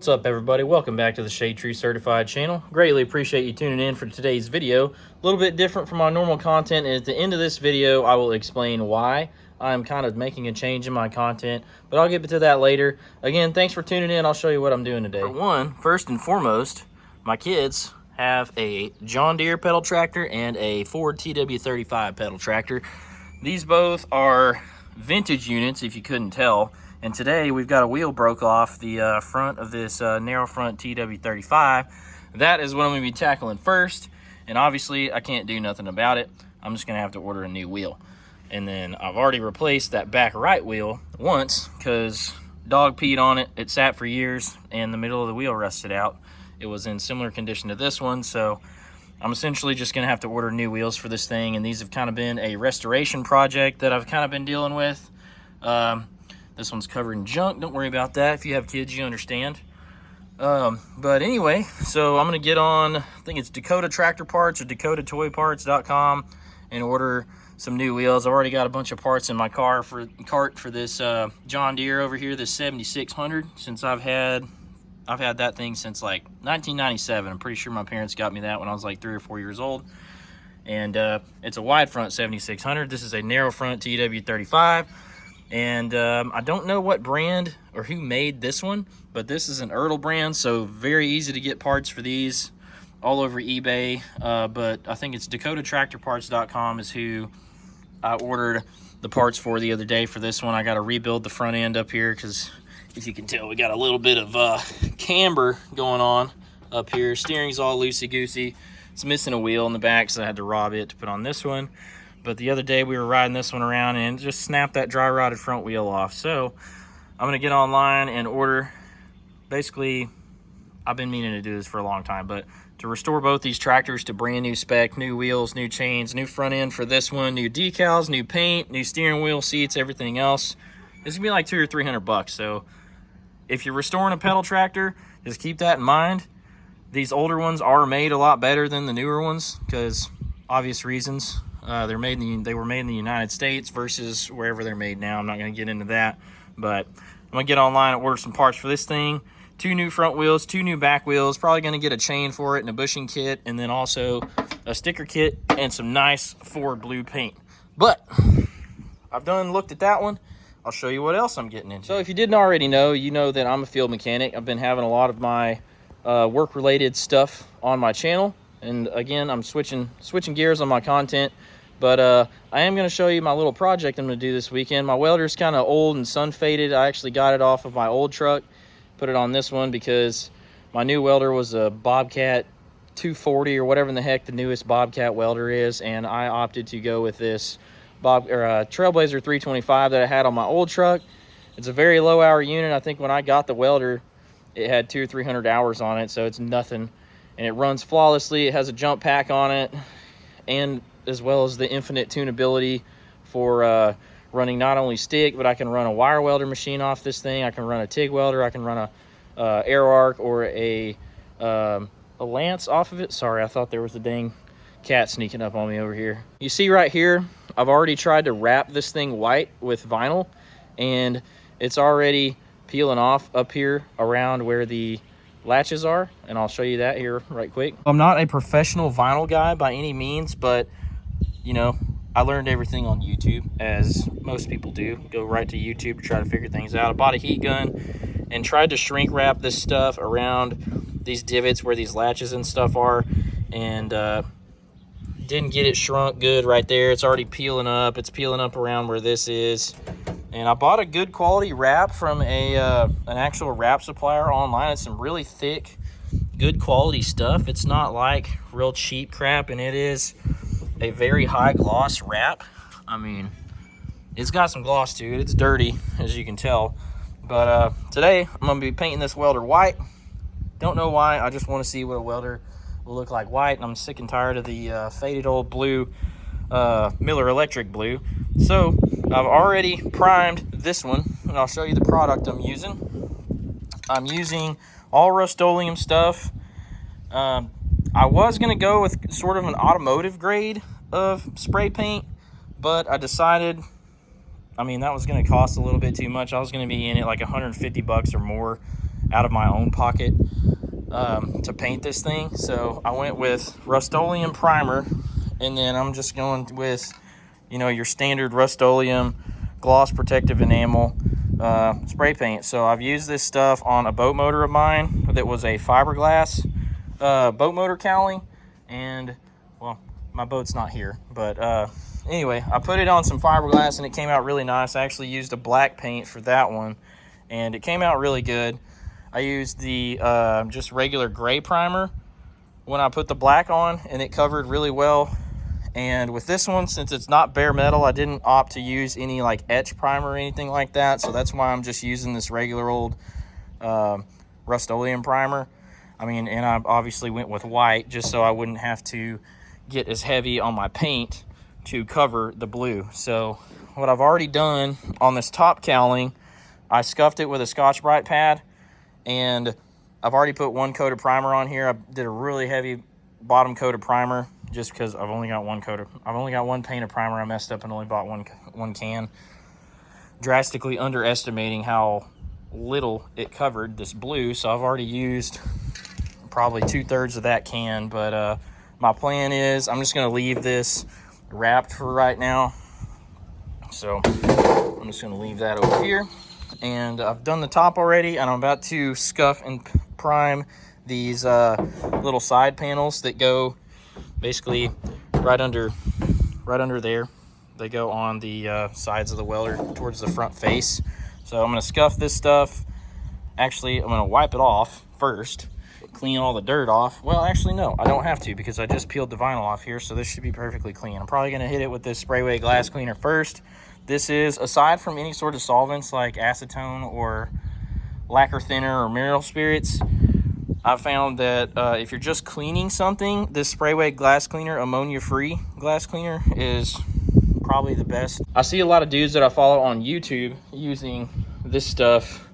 What's up, everybody? Welcome back to the Shade Tree Certified channel. Greatly appreciate you tuning in for today's video. A little bit different from our normal content, and at the end of this video I will explain why I'm kind of making a change in my content, but I'll get to that later. Again, thanks for tuning in. I'll show you what I'm doing today. For one, first and foremost, my kids have a John Deere pedal tractor and a Ford TW35 pedal tractor. These both are vintage units, if you couldn't tell. And today we've got a wheel broke off the front of this narrow front TW35. That is what I'm going to be tackling first. And obviously I can't do nothing about it. I'm just going to have to order a new wheel. And then I've already replaced that back right wheel once because dog peed on it. It sat for years and the middle of the wheel rusted out. It was in similar condition to this one. So I'm essentially just going to have to order new wheels for this thing. And these have kind of been a restoration project that I've kind of been dealing with. This one's covered in junk. Don't worry about that. If you have kids, you understand. But anyway, so I'm going to get on, I think it's Dakota Tractor Parts or DakotaToyParts.com and order some new wheels. I've already got a bunch of parts in my cart for this John Deere over here, this 7600, since I've had that thing since like 1997. I'm pretty sure my parents got me that when I was like 3 or 4 years old. And it's a wide front 7600. This is a narrow front TW35. And I don't know what brand or who made this one, but this is an Ertl brand, so very easy to get parts for these all over eBay. But I think it's DakotaTractorParts.com is who I ordered the parts for the other day for this one. I got to rebuild the front end up here because, if you can tell, we got a little bit of camber going on up here. Steering's all loosey-goosey. It's missing a wheel in the back, so I had to rob it to put on this one. But the other day we were riding this one around and just snapped that dry rotted front wheel off. So I'm going to get online and order. Basically, I've been meaning to do this for a long time, but to restore both these tractors to brand new spec, new wheels, new chains, new front end for this one, new decals, new paint, new steering wheel, seats, everything else. It's going to be like $200 or $300. So if you're restoring a pedal tractor, just keep that in mind. These older ones are made a lot better than the newer ones because obvious reasons. They were made in the United States versus wherever they're made now. I'm not going to get into that, but I'm going to get online and order some parts for this thing. 2 new front wheels, 2 new back wheels, probably going to get a chain for it and a bushing kit, and then also a sticker kit and some nice Ford blue paint. But I've looked at that one. I'll show you what else I'm getting into. So if you didn't already know, you know that I'm a field mechanic. I've been having a lot of my work-related stuff on my channel. And again, I'm switching gears on my content. But I am going to show you my little project I'm going to do this weekend. My welder's kind of old and sun-faded. I actually got it off of my old truck, put it on this one because my new welder was a Bobcat 240 or whatever in the heck the newest Bobcat welder is, and I opted to go with this Trailblazer 325 that I had on my old truck. It's a very low-hour unit. I think when I got the welder, it had 200 or 300 hours on it, so it's nothing. And it runs flawlessly. It has a jump pack on it, and as well as the infinite tunability for running not only stick, but I can run a wire welder machine off this thing. I can run a TIG welder. I can run a air arc or a lance off of it. Sorry, I thought there was a dang cat sneaking up on me over here. You see right here, I've already tried to wrap this thing white with vinyl, and it's already peeling off up here around where the latches are, and I'll show you that here right quick. I'm not a professional vinyl guy by any means, but you know, I learned everything on YouTube, as most people do. Go right to YouTube to try to figure things out. I bought a heat gun and tried to shrink wrap this stuff around these divots where these latches and stuff are, and didn't get it shrunk good right there. It's already peeling up. It's peeling up around where this is. And I bought a good quality wrap from an actual wrap supplier online. It's some really thick, good quality stuff. It's not like real cheap crap, and it is a very high gloss wrap. I mean, it's got some gloss to it. It's dirty, as you can tell. But today, I'm going to be painting this welder white. Don't know why. I just want to see what a welder will look like white. And I'm sick and tired of the faded old blue, Miller Electric blue. So I've already primed this one, and I'll show you the product I'm using. I'm using all Rust-Oleum stuff. I was going to go with sort of an automotive grade of spray paint, but I decided, I mean, that was going to cost a little bit too much. I was going to be in it like $150 or more, out of my own pocket to paint this thing. So I went with Rust-Oleum primer, and then I'm just going with, you know, your standard Rust-Oleum gloss protective enamel spray paint. So I've used this stuff on a boat motor of mine that was a fiberglass boat motor cowling, and well, my boat's not here, but anyway, I put it on some fiberglass and it came out really nice. I actually used a black paint for that one, and it came out really good. I used the just regular gray primer when I put the black on, and it covered really well. And with this one, since it's not bare metal, I didn't opt to use any like etch primer or anything like that. So that's why I'm just using this regular old Rust-Oleum primer. I mean, and I obviously went with white just so I wouldn't have to get as heavy on my paint to cover the blue. So what I've already done on this top cowling, I scuffed it with a Scotch-Brite pad, and I've already put one coat of primer on here. I did a really heavy bottom coat of primer just because I've only got one paint of primer. I messed up and only bought one can, drastically underestimating how little it covered this blue. So I've already used probably 2/3 of that can, but my plan is I'm just going to leave this wrapped for right now. So I'm just going to leave that over here, and I've done the top already, and I'm about to scuff and prime these little side panels that go basically right under there. They go on the sides of the welder towards the front face. So I'm going to scuff this stuff. Actually, I'm going to wipe it off first, clean all the dirt off. Well, actually, no, I don't have to, because I just peeled the vinyl off here, so this should be perfectly clean. I'm probably going to hit it with this Sprayway glass cleaner first. This is, aside from any sort of solvents like acetone or lacquer thinner or mineral spirits, I've found that if you're just cleaning something, this Sprayway glass cleaner, ammonia-free glass cleaner, is probably the best. I see a lot of dudes that I follow on YouTube using this stuff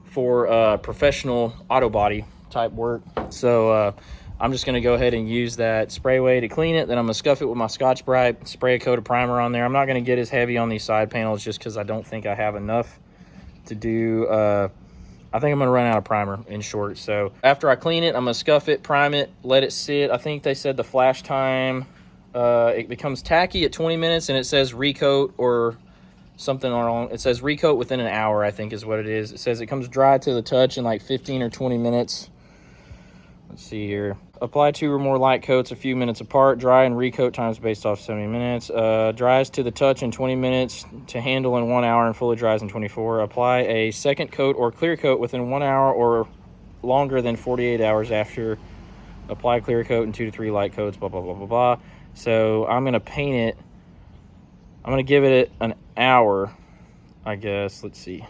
for professional auto body type work. So I'm just going to go ahead and use that Sprayway to clean it. Then I'm going to scuff it with my Scotch-Brite, spray a coat of primer on there. I'm not going to get as heavy on these side panels just because I don't think I have enough to do. I think I'm going to run out of primer, in short. So after I clean it, I'm going to scuff it, prime it, let it sit. I think they said the flash time, it becomes tacky at 20 minutes, and it says recoat or something wrong. It says recoat within an hour, I think is what it is. It says it comes dry to the touch in like 15 or 20 minutes. Let's see here. Apply 2 or more light coats a few minutes apart. Dry and recoat times based off 70 minutes. Dries to the touch in 20 minutes. To handle in 1 hour, and fully dries in 24. Apply a second coat or clear coat within 1 hour or longer than 48 hours after. Apply clear coat and 2 to 3 light coats, blah, blah, blah, blah, blah. So I'm going to paint it. I'm going to give it an hour, I guess. Let's see.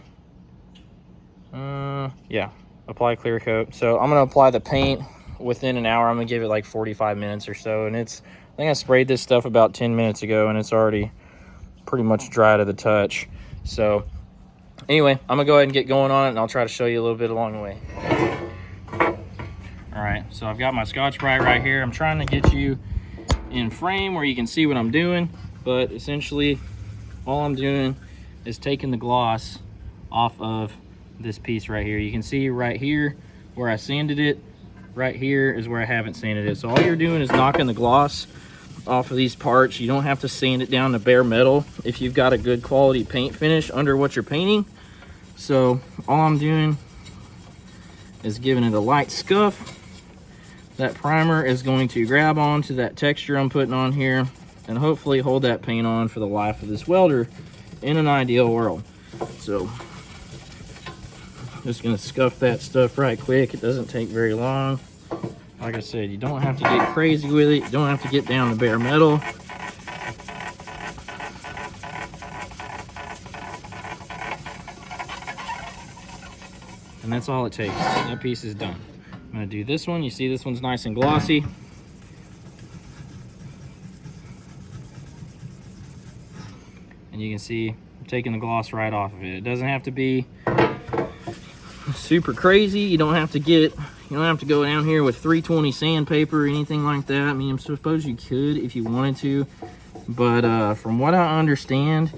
Yeah. Apply clear coat. So I'm going to apply the paint within an hour. I'm going to give it like 45 minutes or so. And it's, I think I sprayed this stuff about 10 minutes ago, and it's already pretty much dry to the touch. So anyway, I'm going to go ahead and get going on it, and I'll try to show you a little bit along the way. All right, so I've got my Scotch-Brite right here. I'm trying to get you in frame where you can see what I'm doing, but essentially all I'm doing is taking the gloss off of this piece right here. You can see right here where I sanded it. Right here is where I haven't sanded it. So all you're doing is knocking the gloss off of these parts. You don't have to sand it down to bare metal if you've got a good quality paint finish under what you're painting. So all I'm doing is giving it a light scuff. That primer is going to grab onto that texture I'm putting on here and hopefully hold that paint on for the life of this welder in an ideal world. So just gonna scuff that stuff right quick. It doesn't take very long. Like I said, you don't have to get crazy with it. You don't have to get down to bare metal. And that's all it takes. That piece is done. I'm gonna do this one. You see this one's nice and glossy. And you can see I'm taking the gloss right off of it. It doesn't have to be super crazy. You don't have to go down here with 320 sandpaper or anything like that. I mean, I suppose you could if you wanted to, but from what I understand,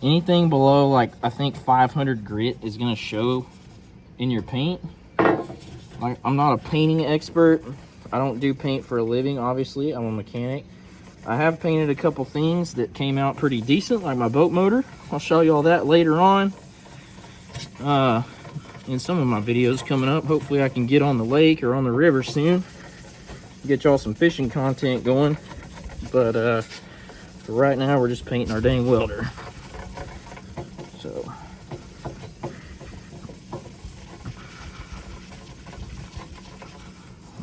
anything below like I think 500 grit is going to show in your paint. Like, I'm not a painting expert. I don't do paint for a living, obviously. I'm a mechanic. I have painted a couple things that came out pretty decent, like my boat motor. I'll show you all that later on in some of my videos coming up. Hopefully I can get on the lake or on the river soon, get y'all some fishing content going. But for right now, we're just painting our dang welder. So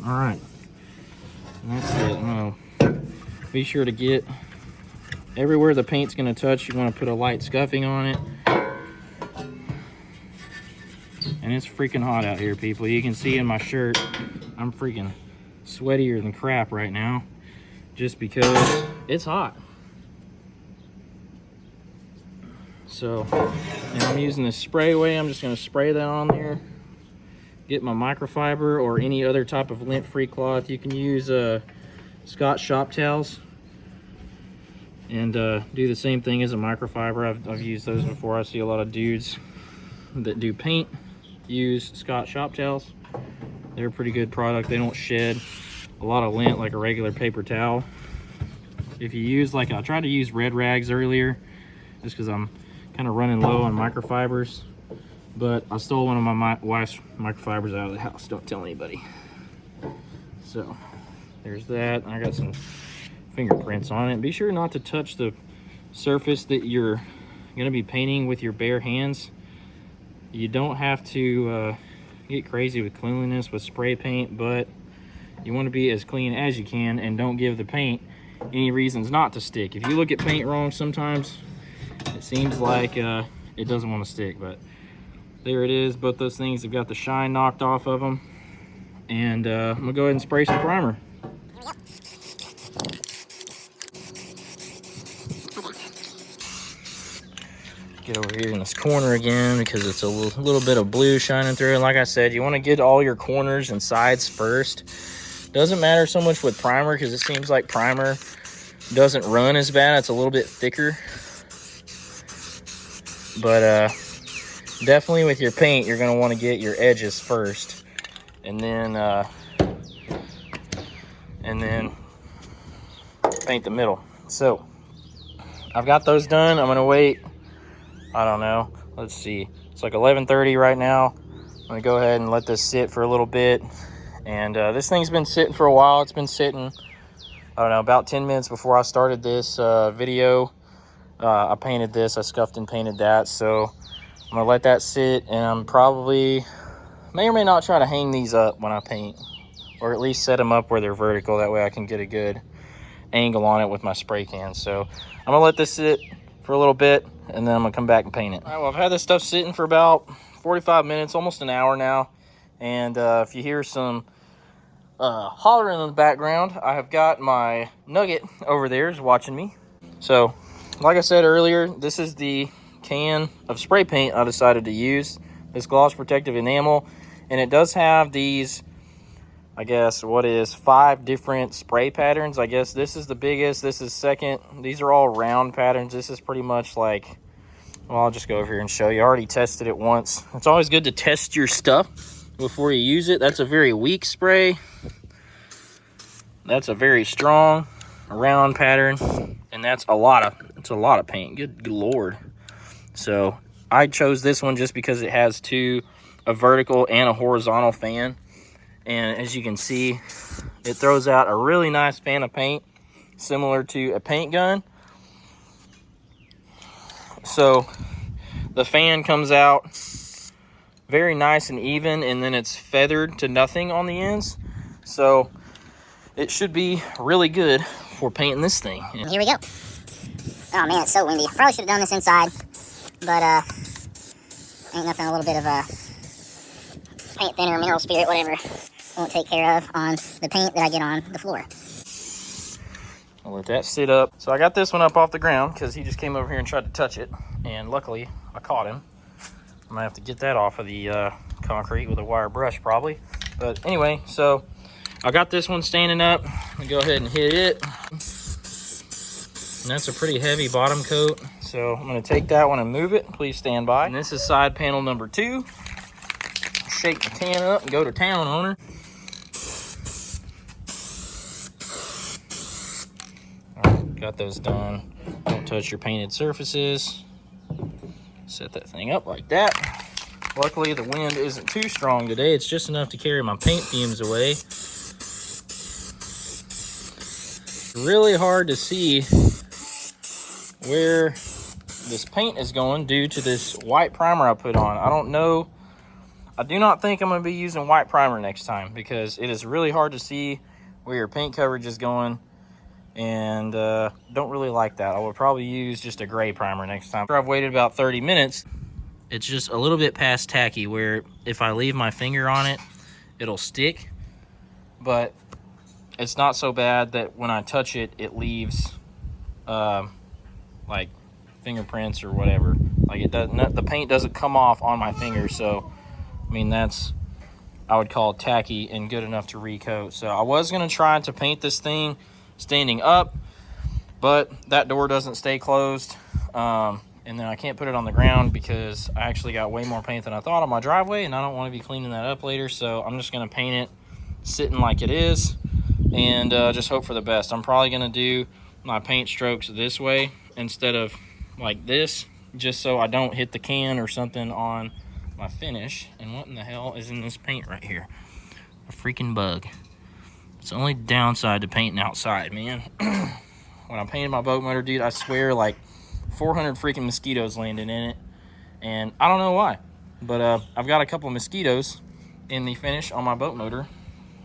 all right, and that's it. Well, be sure to get everywhere the paint's going to touch. You want to put a light scuffing on it. And it's freaking hot out here, people. You can see in my shirt, I'm freaking sweatier than crap right now, just because it's hot. So now I'm using this spray way. I'm just going to spray that on there. Get my microfiber or any other type of lint-free cloth. You can use Scotch shop towels and do the same thing as a microfiber. I've used those before. I see a lot of dudes that do paint use Scotch shop towels. They're a pretty good product. They don't shed a lot of lint like a regular paper towel. If you use, like, I tried to use red rags earlier just because I'm kind of running low on microfibers, but I stole one of my wife's microfibers out of the house. Don't tell anybody. So there's that. I got some fingerprints on it. Be sure not to touch the surface that you're going to be painting with your bare hands. You don't have to get crazy with cleanliness with spray paint, but you want to be as clean as you can and don't give the paint any reasons not to stick. If you look at paint wrong, sometimes it seems like it doesn't want to stick, but there it is. Both those things have got the shine knocked off of them. And I'm gonna go ahead and spray some primer. Get over here in this corner again because it's a little bit of blue shining through. And like I said, you want to get all your corners and sides first. Doesn't matter so much with primer because it seems like primer doesn't run as bad. It's a little bit thicker. But definitely with your paint, you're going to want to get your edges first. And then paint the middle. So I've got those done. I'm going to wait. I don't know. Let's see. It's like 11:30 right now. I'm going to go ahead and let this sit for a little bit. And this thing's been sitting for a while. It's been sitting, I don't know, about 10 minutes before I started this video. I painted this. I scuffed and painted that. So I'm going to let that sit. And I'm probably, may or may not try to hang these up when I paint. Or at least set them up where they're vertical. That way I can get a good angle on it with my spray can. So I'm going to let this sit for a little bit, and then I'm gonna come back and paint it. All right, well, I've had this stuff sitting for about 45 minutes, almost an hour now. And if you hear some hollering in the background, I have got my Nugget over there is watching me. So like I said earlier, this is the can of spray paint I decided to use, this gloss protective enamel. And it does have these, I guess, 5 different spray patterns. I guess this is the biggest, this is second. These are all round patterns. This is pretty much like, well, I'll just go over here and show you. I already tested it once. It's always good to test your stuff before you use it. That's a very weak spray. That's a very strong round pattern. And that's a lot of paint. Good Lord. So I chose this one just because it has a vertical and a horizontal fan. And as you can see, it throws out a really nice fan of paint, similar to a paint gun. So the fan comes out very nice and even, and then it's feathered to nothing on the ends. So it should be really good for painting this thing. Here we go. Oh man, it's so windy. Probably should have done this inside, but ain't nothing a little bit of paint thinner, mineral spirit, whatever, won't take care of on the paint that I get on the floor. I'll let that sit up. So I got this one up off the ground because he just came over here and tried to touch it, and luckily I caught him. I'm gonna have to get that off of the concrete with a wire brush probably. But anyway, so I got this one standing up. I'm gonna go ahead and hit it. And that's a pretty heavy bottom coat. So I'm gonna take that one and move it. Please stand by. And this is side panel number 2. shake the can up and go to town on her. All right, got those done. Don't touch your painted surfaces. Set that thing up like that. Luckily, the wind isn't too strong today. It's just enough to carry my paint fumes away. It's really hard to see where this paint is going due to this white primer I put on. I don't know. I do not think I'm going to be using white primer next time because it is really hard to see where your paint coverage is going, and don't really like that. I would probably use just a gray primer next time. After I've waited about 30 minutes, it's just a little bit past tacky where if I leave my finger on it, it'll stick, but it's not so bad that when I touch it, it leaves like fingerprints or whatever. Like it doesn't, the paint doesn't come off on my finger. So I mean, that's, I would call it tacky and good enough to recoat. So I was gonna try to paint this thing standing up, but that door doesn't stay closed, and then I can't put it on the ground because I actually got way more paint than I thought on my driveway, and I don't want to be cleaning that up later. So I'm just gonna paint it sitting like it is and just hope for the best. I'm probably gonna do my paint strokes this way instead of like this, just so I don't hit the can or something on my finish. And what in the hell is in this paint right here? A freaking bug. It's the only downside to painting outside, man. When I painted my boat motor, dude, I swear like 400 freaking mosquitoes landed in it, and I don't know why, but I've got a couple mosquitoes in the finish on my boat motor.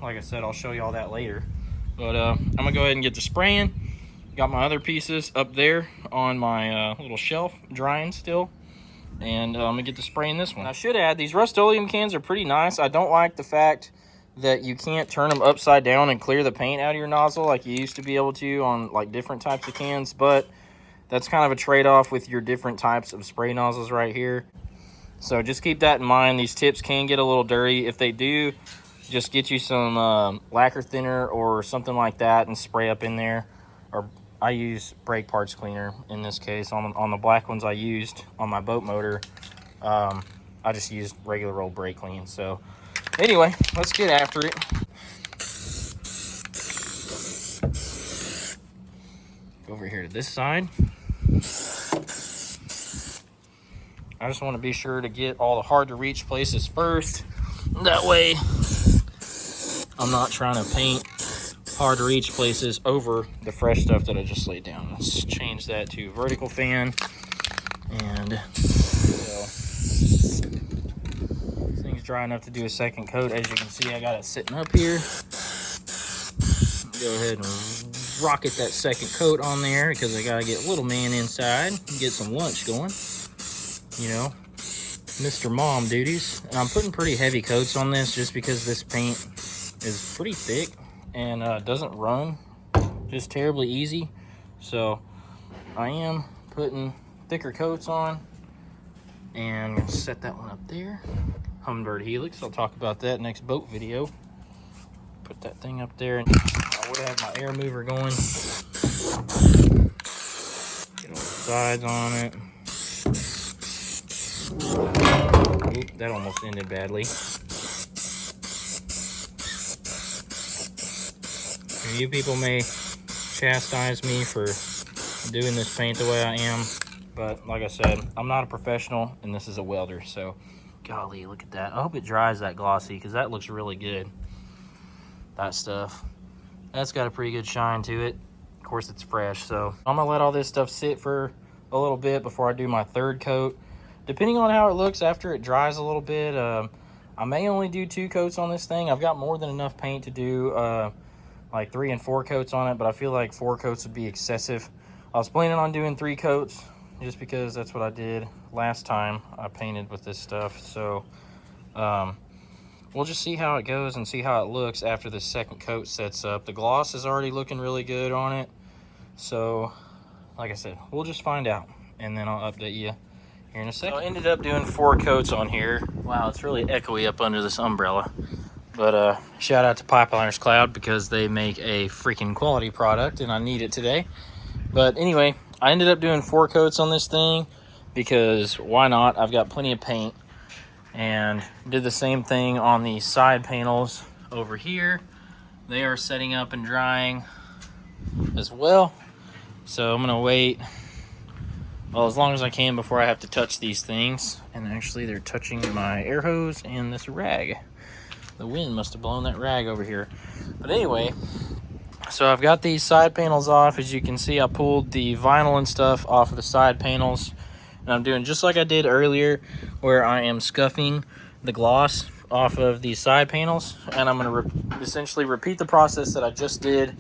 Like I said, I'll show you all that later, but I'm gonna go ahead and get to spraying. Got my other pieces up there on my little shelf drying still, and I'm gonna get to spraying this one. I should add, these Rust-Oleum cans are pretty nice. I don't like the fact that you can't turn them upside down and clear the paint out of your nozzle like you used to be able to on like different types of cans, but that's kind of a trade-off with your different types of spray nozzles right here. So just keep that in mind. These tips can get a little dirty. If they do, just get you some lacquer thinner or something like that and spray up in there. Or I use brake parts cleaner in this case. On the black ones I used on my boat motor, I just used regular old brake clean. So anyway, let's get after it. Go over here to this side. I just want to be sure to get all the hard to reach places first. That way I'm not trying to paint hard to reach places over the fresh stuff that I just laid down. Let's change that to vertical fan. And so this thing's dry enough to do a second coat. As you can see, I got it sitting up here. Go ahead and rocket that second coat on there because I gotta get little man inside and get some lunch going. You know, Mr. Mom duties. And I'm putting pretty heavy coats on this just because this paint is pretty thick and doesn't run just terribly easy. So I am putting thicker coats on, and I'm gonna set that one up there. Hummingbird Helix, I'll talk about that next boat video. Put that thing up there, and I would have my air mover going. Get all the sides on it. Oop, that almost ended badly. And you people may chastise me for doing this paint the way I am, but like I said, I'm not a professional and this is a welder. So golly, look at that. I hope it dries that glossy because that looks really good. That stuff, that's got a pretty good shine to it. Of course, it's fresh, so I'm gonna let all this stuff sit for a little bit before I do my third coat. Depending on how it looks after it dries a little bit, I may only do 2 coats on this thing. I've got more than enough paint to do like 3 and 4 coats on it, but I feel like 4 coats would be excessive. I was planning on doing 3 coats just because that's what I did last time I painted with this stuff. So we'll just see how it goes and see how it looks after the second coat sets up. The gloss is already looking really good on it. So like I said, we'll just find out and then I'll update you here in a second. So I ended up doing 4 coats on here. Wow, it's really echoey up under this umbrella. But shout out to Pipeliners Cloud because they make a freaking quality product and I need it today. But anyway, I ended up doing 4 coats on this thing because why not? I've got plenty of paint. and did the same thing on the side panels over here. They are setting up and drying as well. So I'm gonna wait, well, as long as I can before I have to touch these things. And actually they're touching my air hose and this rag. The wind must have blown that rag over here. But anyway, so I've got these side panels off. As you can see, I pulled the vinyl and stuff off of the side panels. And I'm doing just like I did earlier, where I am scuffing the gloss off of these side panels. And I'm gonna essentially repeat the process that I just did.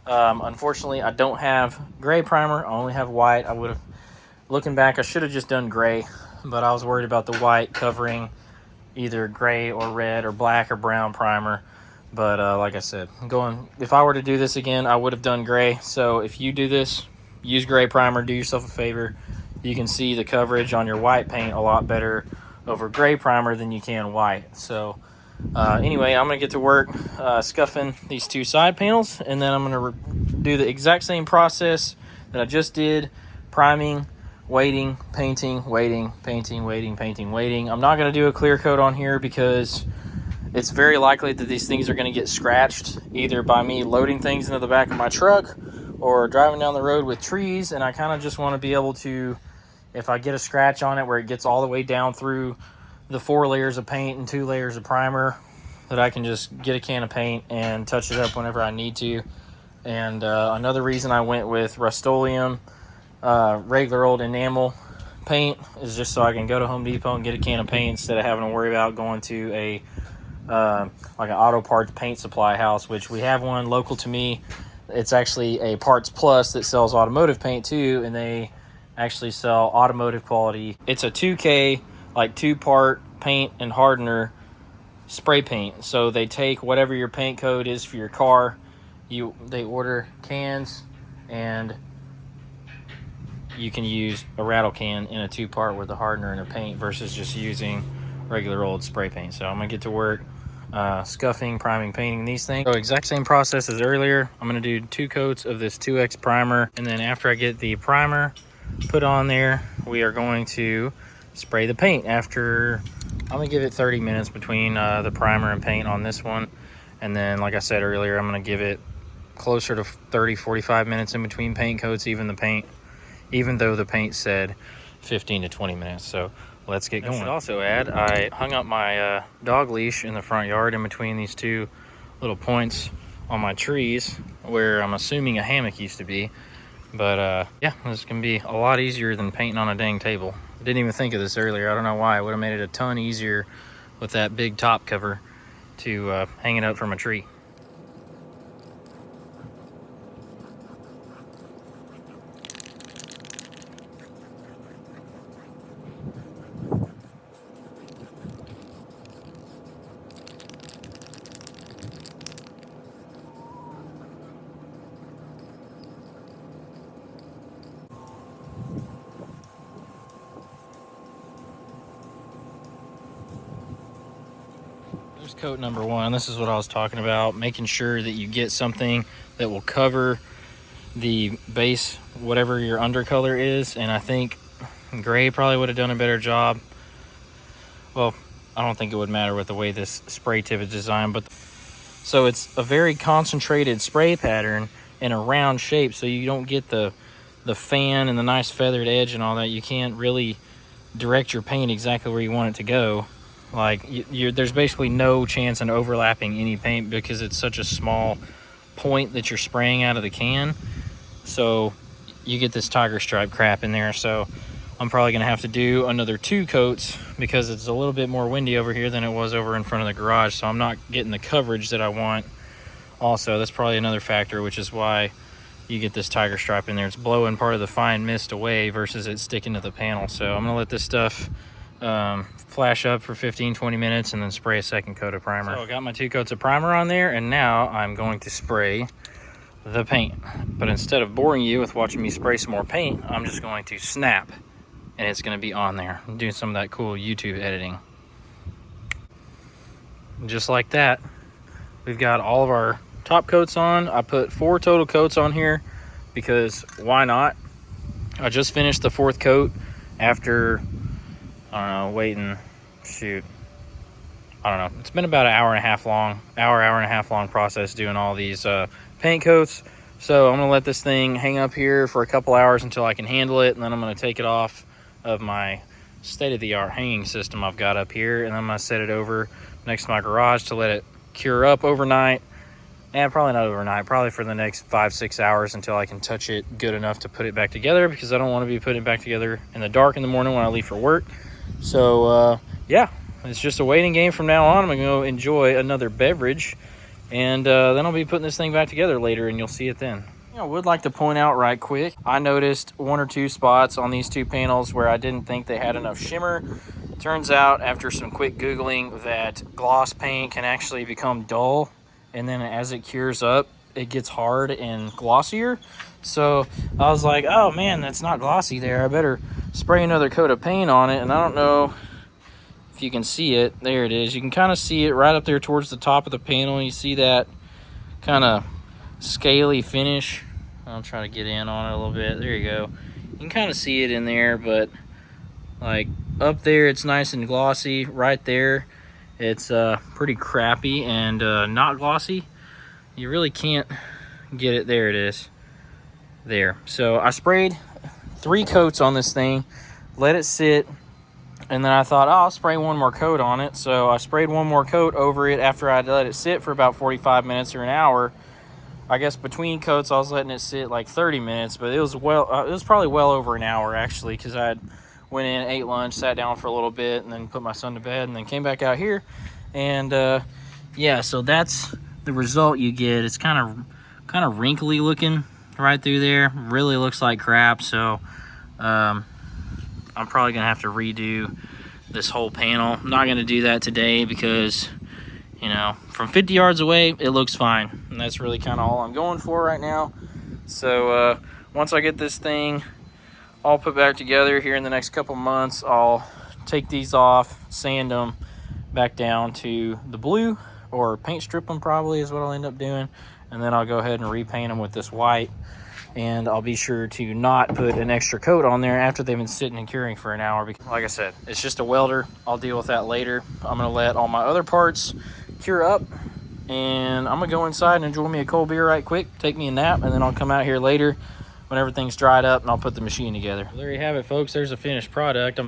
Unfortunately, I don't have gray primer. I only have white. I would have, looking back, I should have just done gray, but I was worried about the white covering either gray or red or black or brown primer. But like I said, if I were to do this again, I would have done gray. So if you do this, use gray primer. Do yourself a favor. You can see the coverage on your white paint a lot better over gray primer than you can white. So anyway, I'm gonna get to work scuffing these two side panels, and then I'm gonna do the exact same process that I just did: priming, waiting, painting, waiting, painting, waiting, painting, waiting. I'm not gonna do a clear coat on here because it's very likely that these things are gonna get scratched either by me loading things into the back of my truck or driving down the road with trees. And I kind of just want to be able to, if I get a scratch on it where it gets all the way down through the 4 layers of paint and 2 layers of primer, that I can just get a can of paint and touch it up whenever I need to. And another reason I went with Rust-Oleum regular old enamel paint is just so I can go to Home Depot and get a can of paint instead of having to worry about going to a like an auto parts paint supply house, which we have one local to me. It's actually a Parts Plus that sells automotive paint too, and they actually sell automotive quality. It's a 2K, like 2-part paint and hardener spray paint. So they take whatever your paint code is for your car, they order cans, and you can use a rattle can in a 2-part with a hardener and a paint versus just using regular old spray paint. So I'm gonna get to work scuffing, priming, painting these things. So exact same process as earlier. I'm gonna do 2 coats of this 2X primer, and then after I get the primer put on there, we are going to spray the paint. After, I'm gonna give it 30 minutes between the primer and paint on this one, and then like I said earlier, I'm gonna give it closer to 30-45 minutes in between paint coats, even though the paint said 15 to 20 minutes. So let's get going. I should also add, I hung up my dog leash in the front yard in between these 2 little points on my trees where I'm assuming a hammock used to be. But yeah, this can be a lot easier than painting on a dang table. I didn't even think of this earlier. I don't know why. It would have made it a ton easier with that big top cover to hang it up from a tree. There's coat number 1. This is what I was talking about, making sure that you get something that will cover the base, whatever your undercolor is. And I think gray probably would have done a better job. Well, I don't think it would matter with the way this spray tip is designed, but so it's a very concentrated spray pattern in a round shape, so you don't get the fan and the nice feathered edge and all that. You can't really direct your paint exactly where you want it to go. Like there's basically no chance in overlapping any paint because it's such a small point that you're spraying out of the can. So you get this tiger stripe crap in there. So I'm probably gonna have to do another 2 coats because it's a little bit more windy over here than it was over in front of the garage. So I'm not getting the coverage that I want. Also, that's probably another factor, which is why you get this tiger stripe in there. It's blowing part of the fine mist away versus it sticking to the panel. So I'm gonna let this stuff flash up for 15-20 minutes and then spray a second coat of primer. So I got my 2 coats of primer on there, and now I'm going to spray the paint. But instead of boring you with watching me spray some more paint, I'm just going to snap, and it's going to be on there. I'm doing some of that cool YouTube editing. Just like that, we've got all of our top coats on. I put 4 total coats on here because why not? I just finished the 4th coat after, I don't know, waiting shoot, I don't know. It's been about an hour and a half long process doing all these paint coats. So I'm gonna let this thing hang up here for a couple hours until I can handle it, and then I'm gonna take it off of my state-of-the-art hanging system I've got up here, and I'm gonna set it over next to my garage to let it cure up overnight. And probably not overnight, probably for the next 5-6 hours until I can touch it good enough to put it back together, because I don't want to be putting it back together in the dark in the morning when I leave for work. So yeah, it's just a waiting game from now on. I'm gonna go enjoy another beverage, and then I'll be putting this thing back together later, and you'll see it then. I would like to point out right quick, I noticed 1 or 2 spots on these 2 panels where I didn't think they had enough shimmer. Turns out after some quick Googling that gloss paint can actually become dull, and then as it cures up, it gets hard and glossier. So I was like, oh man, that's not glossy there. I better spray another coat of paint on it. And I don't know if you can see it. There it is. You can kind of see it right up there towards the top of the panel. You see that kind of scaly finish. I'll try to get in on it a little bit. There you go. You can kind of see it in there, but like up there, it's nice and glossy. Right there, it's pretty crappy and not glossy. You really can't get it. There it is. There. So I sprayed 3 coats on this thing, let it sit, and then I thought, oh, I'll spray 1 more coat on it. So I sprayed 1 more coat over it after I let it sit for about 45 minutes or an hour. I guess between coats I was letting it sit like 30 minutes, but it was probably well over an hour actually, because I went in, ate lunch, sat down for a little bit, and then put my son to bed, and then came back out here. And yeah, so that's the result you get. It's kind of wrinkly looking right through there. Really looks like crap. So I'm probably gonna have to redo this whole panel. I'm not gonna do that today because, you know, from 50 yards away it looks fine, and that's really kind of all I'm going for right now. So once I get this thing all put back together here in the next couple months, I'll take these off, sand them back down to the blue, or paint strip them probably is what I'll end up doing, and then I'll go ahead and repaint them with this white. And I'll be sure to not put an extra coat on there after they've been sitting and curing for an hour, because like I said, it's just a welder. I'll deal with that later. I'm gonna let all my other parts cure up, and I'm gonna go inside and enjoy me a cold beer right quick, take me a nap, and then I'll come out here later when everything's dried up and I'll put the machine together. There you have it, folks. There's a finished product.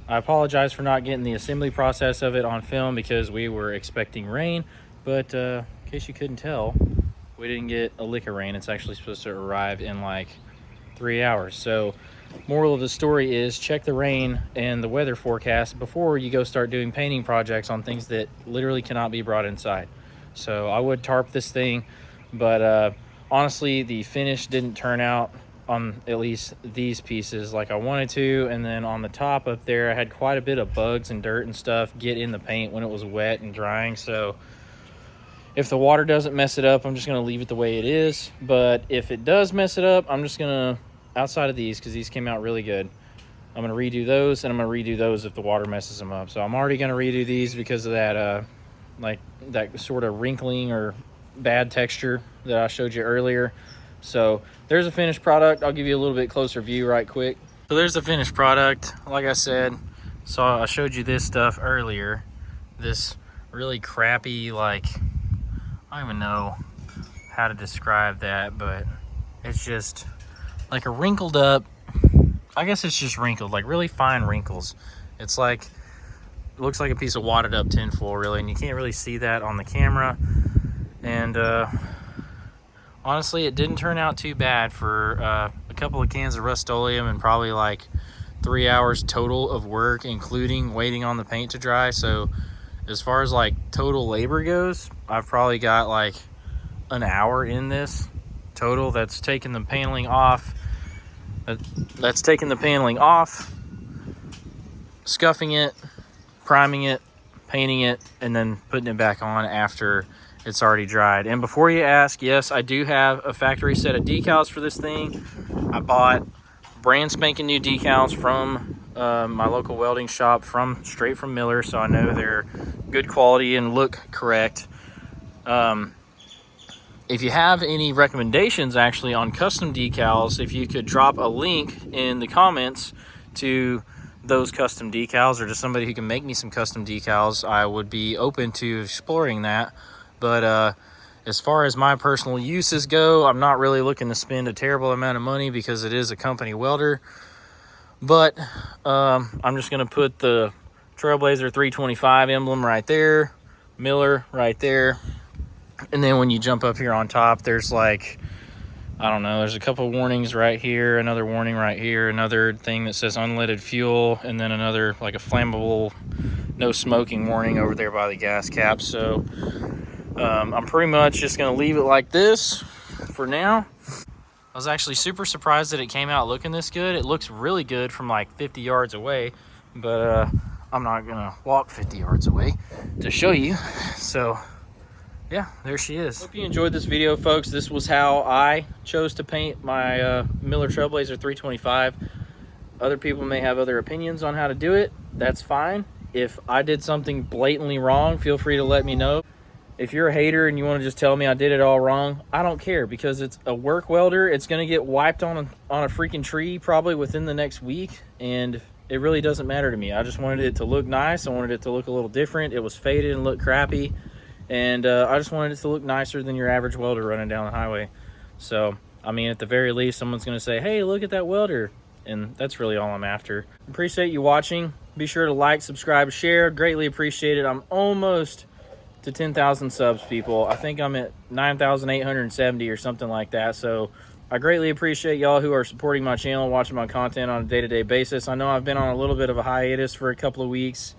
I apologize for not getting the assembly process of it on film because we were expecting rain, but in case you couldn't tell, we didn't get a lick of rain. It's actually supposed to arrive in like 3 hours. So moral of the story is check the rain and the weather forecast before you go start doing painting projects on things that literally cannot be brought inside. So I would tarp this thing, but honestly, the finish didn't turn out on at least these pieces like I wanted to. And then on the top up there, I had quite a bit of bugs and dirt and stuff get in the paint when it was wet and drying. So if the water doesn't mess it up, I'm just going to leave it the way it is. But if it does mess it up, I'm just going to, outside of these, because these came out really good, I'm going to redo those, and I'm going to redo those if the water messes them up. So I'm already going to redo these because of that, like that sort of wrinkling or bad texture that I showed you earlier. So there's a finished product. I'll give you a little bit closer view right quick. So there's the finished product. Like I said, so I showed you this stuff earlier. This really crappy, like, I don't even know how to describe that, but it's just like a wrinkled up, I guess it's just wrinkled, like really fine wrinkles. It's like, it looks like a piece of wadded up tinfoil really, and you can't really see that on the camera. And honestly, it didn't turn out too bad for a couple of cans of Rust-Oleum and probably like 3 hours total of work, including waiting on the paint to dry. So as far as like total labor goes, I've probably got like an hour in this total. That's taking the paneling off. That's taking the paneling off, scuffing it, priming it, painting it, and then putting it back on after it's already dried. And before you ask, yes, I do have a factory set of decals for this thing. I bought brand spanking new decals from my local welding shop, straight from Miller, so I know they're good quality and look correct. If you have any recommendations actually on custom decals, if you could drop a link in the comments to those custom decals or just somebody who can make me some custom decals, I would be open to exploring that. But as far as my personal uses go, I'm not really looking to spend a terrible amount of money because it is a company welder. But I'm just going to put the Trailblazer 325 emblem right there, Miller right there. And then when you jump up here on top, there's like, I don't know, there's a couple warnings right here, another warning right here, another thing that says unleaded fuel, and then another like a flammable no smoking warning over there by the gas cap. So I'm pretty much just going to leave it like this for now. I was actually super surprised that it came out looking this good. It looks really good from like 50 yards away, but I'm not going to walk 50 yards away to show you. So yeah, there she is. Hope you enjoyed this video, folks. This was how I chose to paint my Miller Trailblazer 325. Other people may have other opinions on how to do it. That's fine. If I did something blatantly wrong, feel free to let me know. If you're a hater and you want to just tell me I did it all wrong, I don't care, because it's a work welder. It's going to get wiped on a freaking tree probably within the next week, and it really doesn't matter to me. I just wanted it to look nice. I wanted it to look a little different. It was faded and looked crappy. And I just wanted it to look nicer than your average welder running down the highway. So, I mean, at the very least, someone's going to say, hey, look at that welder. And that's really all I'm after. Appreciate you watching. Be sure to like, subscribe, share. Greatly appreciate it. I'm almost to 10,000 subs, people. I think I'm at 9,870 or something like that. So, I greatly appreciate y'all who are supporting my channel, watching my content on a day-to-day basis. I know I've been on a little bit of a hiatus for a couple of weeks.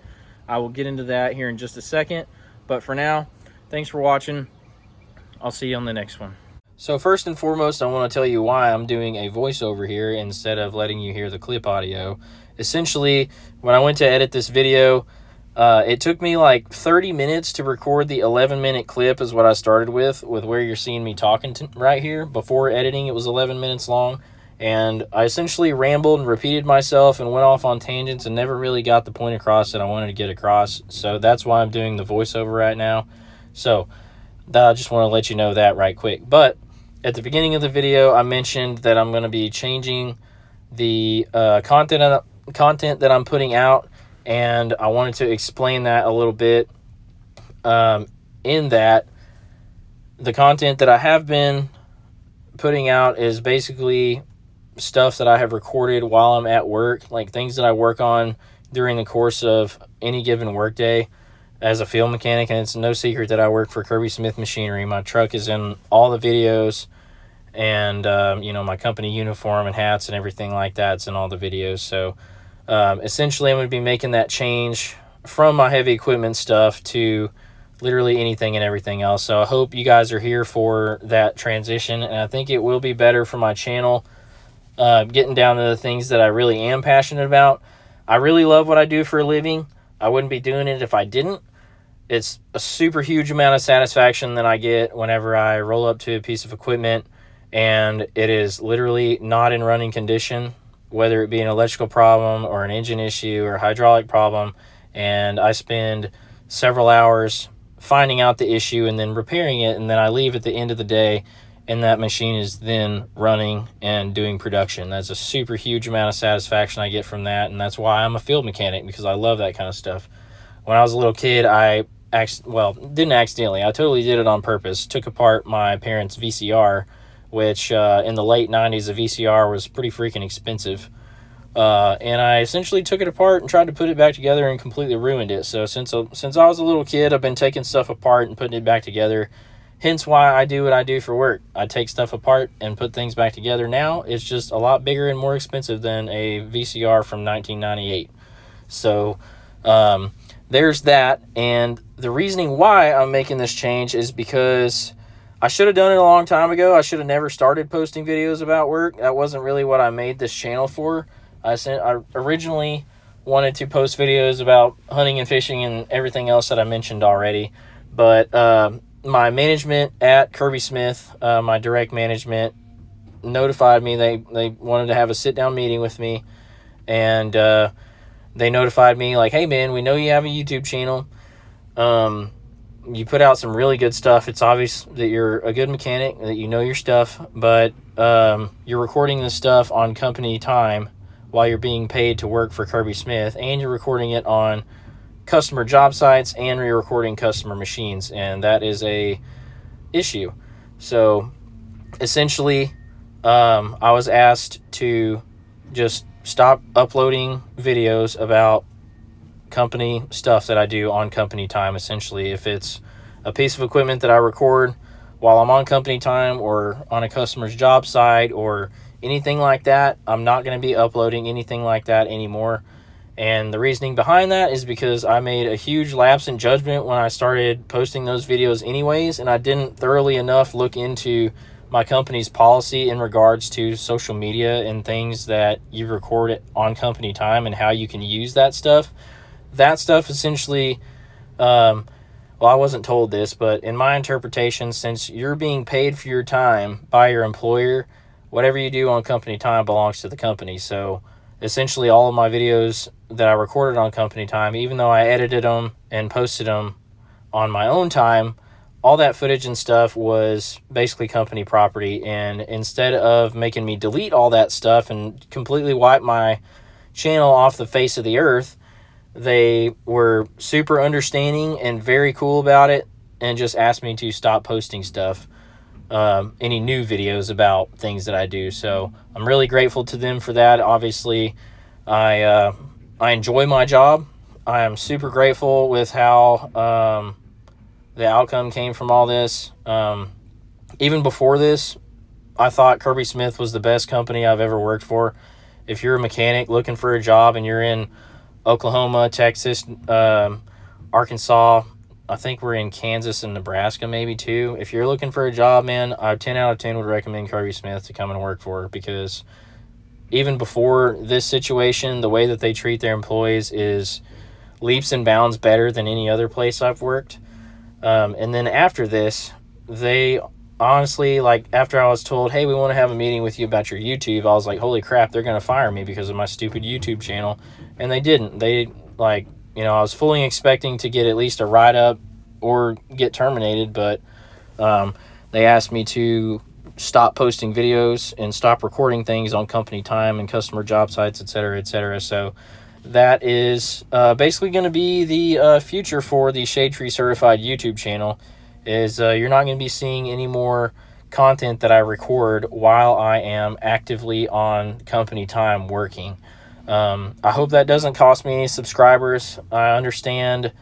I will get into that here in just a second. But for now, thanks for watching. I'll see you on the next one. So first and foremost, I want to tell you why I'm doing a voiceover here instead of letting you hear the clip audio. Essentially, when I went to edit this video, it took me like 30 minutes to record the 11-minute clip is what I started with where you're seeing me talking right here. Before editing, it was 11 minutes long. And I essentially rambled and repeated myself and went off on tangents and never really got the point across that I wanted to get across. So that's why I'm doing the voiceover right now. So I just want to let you know that right quick. But at the beginning of the video, I mentioned that I'm going to be changing the content that I'm putting out. And I wanted to explain that a little bit. In that, the content that I have been putting out is basically stuff that I have recorded while I'm at work, like things that I work on during the course of any given workday as a field mechanic. And it's no secret that I work for Kirby Smith Machinery. My truck is in all the videos, and you know, my company uniform and hats and everything like that's in all the videos. So essentially I'm going to be making that change from my heavy equipment stuff to literally anything and everything else. So I hope you guys are here for that transition, and I think it will be better for my channel. Getting down to the things that I really am passionate about. I really love what I do for a living. I wouldn't be doing it if I didn't. It's a super huge amount of satisfaction that I get whenever I roll up to a piece of equipment and it is literally not in running condition, whether it be an electrical problem or an engine issue or hydraulic problem, and I spend several hours finding out the issue and then repairing it, and then I leave at the end of the day and that machine is then running and doing production. That's a super huge amount of satisfaction I get from that, and that's why I'm a field mechanic, because I love that kind of stuff. When I was a little kid, didn't accidentally, I totally did it on purpose. Took apart my parents' VCR, which in the late 90s, a VCR was pretty freaking expensive. And I essentially took it apart and tried to put it back together and completely ruined it. So since I was a little kid, I've been taking stuff apart and putting it back together. Hence why I do what I do for work. I take stuff apart and put things back together. Now it's just a lot bigger and more expensive than a VCR from 1998. So there's that. And the reasoning why I'm making this change is because I should have done it a long time ago. I should have never started posting videos about work. That wasn't really what I made this channel for. I originally wanted to post videos about hunting and fishing and everything else that I mentioned already. But my management at Kirby Smith, my direct management, notified me. They wanted to have a sit-down meeting with me, and they notified me like, hey man, we know you have a YouTube channel. You put out some really good stuff. It's obvious that you're a good mechanic, that you know your stuff, but you're recording this stuff on company time while you're being paid to work for Kirby Smith, and you're recording it on customer job sites and you're recording customer machines, and that is a issue. So essentially, I was asked to just stop uploading videos about company stuff that I do on company time. Essentially, if it's a piece of equipment that I record while I'm on company time or on a customer's job site or anything like that, I'm not going to be uploading anything like that anymore. And the reasoning behind that is because I made a huge lapse in judgment when I started posting those videos anyways, and I didn't thoroughly enough look into my company's policy in regards to social media and things that you record on company time and how you can use that stuff. That stuff essentially, well, I wasn't told this, but in my interpretation, since you're being paid for your time by your employer, whatever you do on company time belongs to the company. So essentially all of my videos that I recorded on company time, even though I edited them and posted them on my own time, all that footage and stuff was basically company property. And instead of making me delete all that stuff and completely wipe my channel off the face of the earth, they were super understanding and very cool about it and just asked me to stop posting stuff, any new videos about things that I do. So I'm really grateful to them for that. Obviously, I enjoy my job. I am super grateful with how the outcome came from all this. Even before this, I thought Kirby Smith was the best company I've ever worked for. If you're a mechanic looking for a job and you're in Oklahoma, Texas, Arkansas, I think we're in Kansas and Nebraska maybe too. If you're looking for a job, man, I 10 out of 10 would recommend Kirby Smith to come and work for, because even before this situation, the way that they treat their employees is leaps and bounds better than any other place I've worked. And then after this, they honestly, like, after I was told, hey, we want to have a meeting with you about your YouTube, I was like, holy crap, they're going to fire me because of my stupid YouTube channel. And they didn't. They, like, you know, I was fully expecting to get at least a write-up or get terminated, but they asked me to stop posting videos and stop recording things on company time and customer job sites, etc., etc. So that is basically going to be the future for the Shade Tree Certified YouTube channel. Is you're not going to be seeing any more content that I record while I am actively on company time working. I hope that doesn't cost me any subscribers. I understand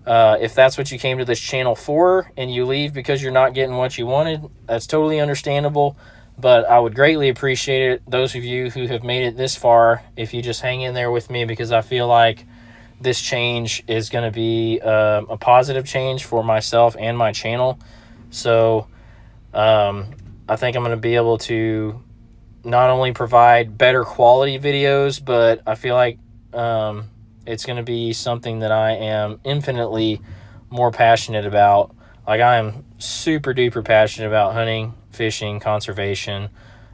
if that's what you came to this channel for and you leave because you're not getting what you wanted, that's totally understandable. But I would greatly appreciate it, those of you who have made it this far, if you just hang in there with me, because I feel like this change is going to be a positive change for myself and my channel. So I think I'm going to be able to not only provide better quality videos, but I feel like it's going to be something that I am infinitely more passionate about. Like, I am super duper passionate about hunting, fishing, conservation,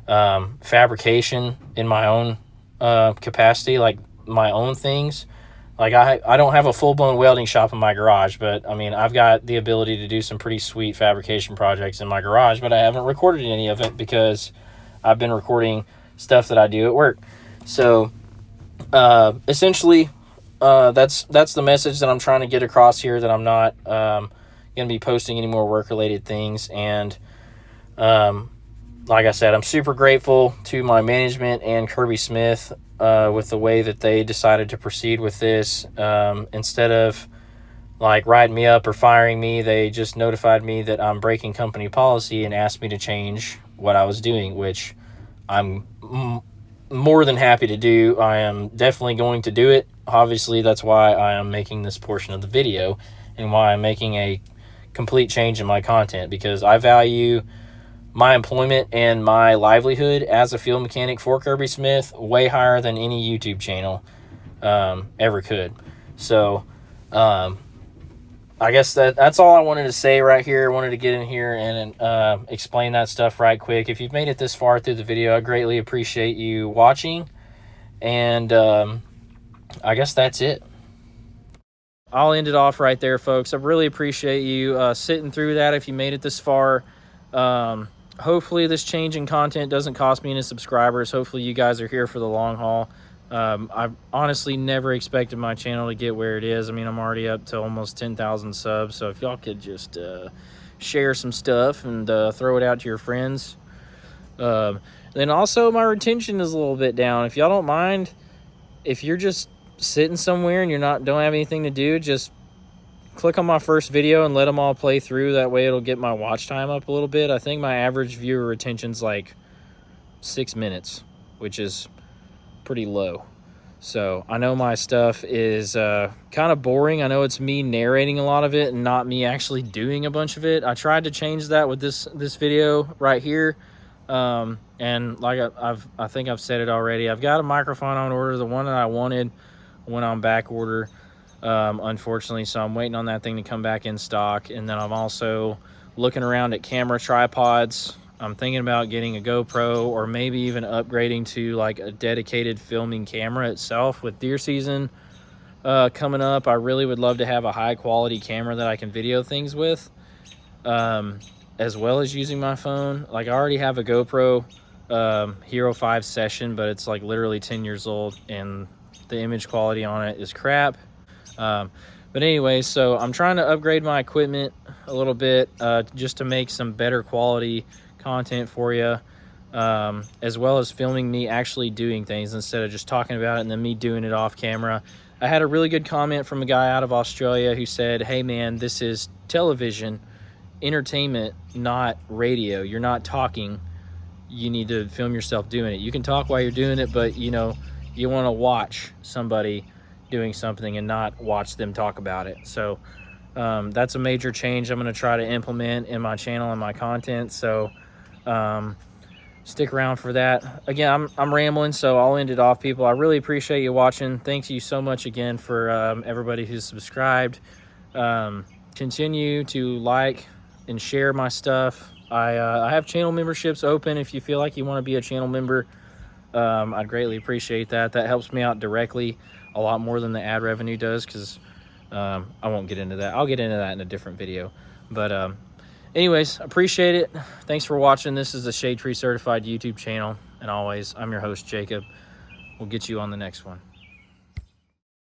fabrication in my own capacity, like my own things. Like, I don't have a full-blown welding shop in my garage, but I mean, I've got the ability to do some pretty sweet fabrication projects in my garage, but I haven't recorded any of it because I've been recording stuff that I do at work. So essentially, that's the message that I'm trying to get across here, that I'm not going to be posting any more work-related things. And like I said, I'm super grateful to my management and Kirby Smith with the way that they decided to proceed with this. Instead of like writing me up or firing me, they just notified me that I'm breaking company policy and asked me to change what I was doing, which I'm more than happy to do. I am definitely going to do it. Obviously, that's why I am making this portion of the video and why I'm making a complete change in my content, because I value my employment and my livelihood as a field mechanic for Kirby Smith way higher than any YouTube channel ever could. So I guess that's all I wanted to say right here. I wanted to get in here and explain that stuff right quick. If you've made it this far through the video, I greatly appreciate you watching. And I guess that's it. I'll end it off right there, folks. I really appreciate you sitting through that if you made it this far. Hopefully this change in content doesn't cost me any subscribers. Hopefully you guys are here for the long haul. I honestly never expected my channel to get where it is. I mean, I'm already up to almost 10,000 subs, so if y'all could just share some stuff and throw it out to your friends. Then also my retention is a little bit down. If y'all don't mind, if you're just sitting somewhere and don't have anything to do, just click on my first video and let them all play through. That way it'll get my watch time up a little bit. I think my average viewer retention's like 6 minutes, which is pretty low. So I know my stuff is kind of boring. I know it's me narrating a lot of it and not me actually doing a bunch of it. I tried to change that with this video right here. And like I think I've said it already, I've got a microphone on order, the one that I wanted went on back order, unfortunately, so I'm waiting on that thing to come back in stock. And then I'm also looking around at camera tripods. I'm thinking about getting a GoPro, or maybe even upgrading to like a dedicated filming camera itself. With deer season coming up, I really would love to have a high quality camera that I can video things with, as well as using my phone. Like, I already have a GoPro Hero 5 Session, but it's like literally 10 years old and the image quality on it is crap. But anyway, so I'm trying to upgrade my equipment a little bit, just to make some better quality content for you, as well as filming me actually doing things instead of just talking about it and then me doing it off camera. I had a really good comment from a guy out of Australia who said, hey man, this is television entertainment, not radio. You're not talking, you need to film yourself doing it. You can talk while you're doing it, but you know, you want to watch somebody doing something and not watch them talk about it. So that's a major change I'm going to try to implement in my channel and my content. So stick around for that. Again, I'm rambling, so I'll end it off, people. I really appreciate you watching. Thank you so much again for everybody who's subscribed. Continue to like and share my stuff. I have channel memberships open. If you feel like you want to be a channel member, I'd greatly appreciate that. That helps me out directly a lot more than the ad revenue does, because I won't get into that. I'll get into that in a different video. But anyways, appreciate it. Thanks for watching. This is the Shade Tree Certified YouTube channel, and always, I'm your host, Jacob. We'll get you on the next one.